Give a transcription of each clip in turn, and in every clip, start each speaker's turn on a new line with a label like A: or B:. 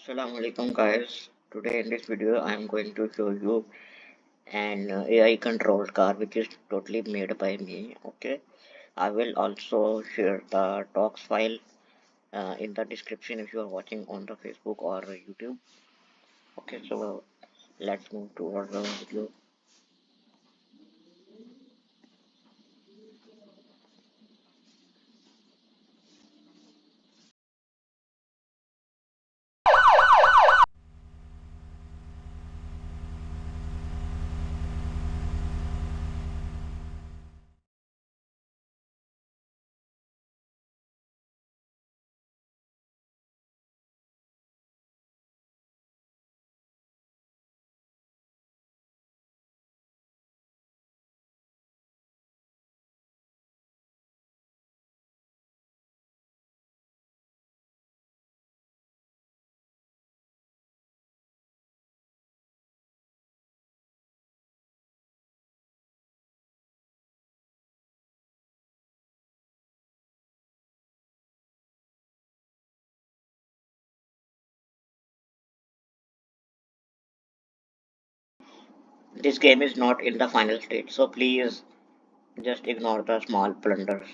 A: Assalamu alaikum guys. Today in this video I am going to show you an AI controlled car which is totally made by me. Okay. I will also share the docs file in the description if you are watching on the Facebook or YouTube. Okay, so let's move towards the video. This game is not in the final state, so please just ignore the small blunders.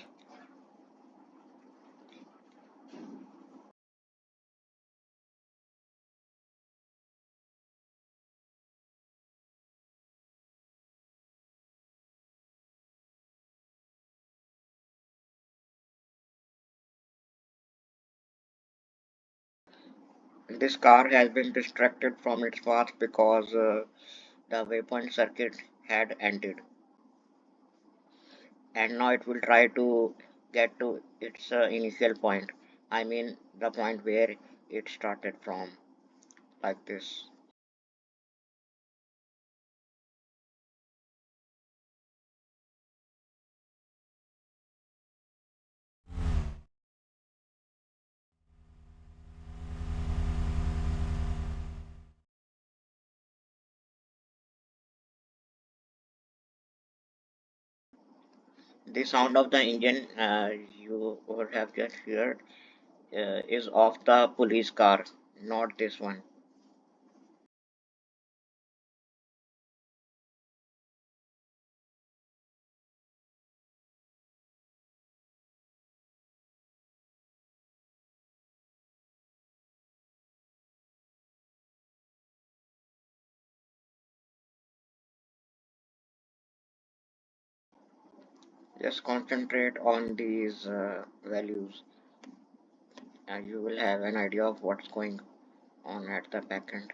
A: This car has been distracted from its path because the waypoint circuit had ended, and now it will try to get to its initial point. I mean, the point where it started from, like this. The sound of the engine you would have just heard is of the police car, not this one. Just concentrate on these values, and you will have an idea of what's going on at the back end.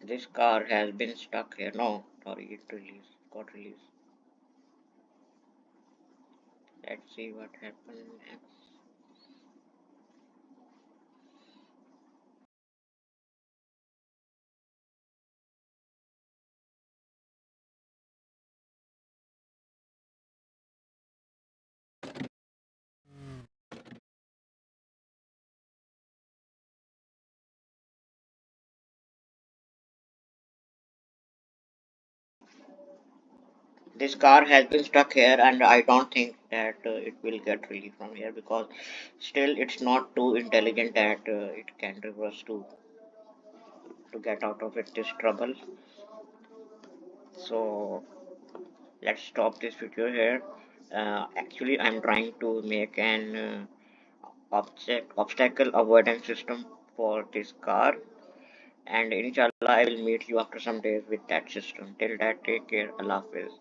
A: This car has been stuck here. No, sorry, it released, got released. Let's see what happened next. This car has been stuck here, and I don't think that it will get released from here because still it's not too intelligent that it can reverse to get out of it this trouble. So let's stop this video here. Actually, I'm trying to make an obstacle avoidance system for this car, and inshallah I will meet you after some days with that system. Till that, take care. Allah Hafiz.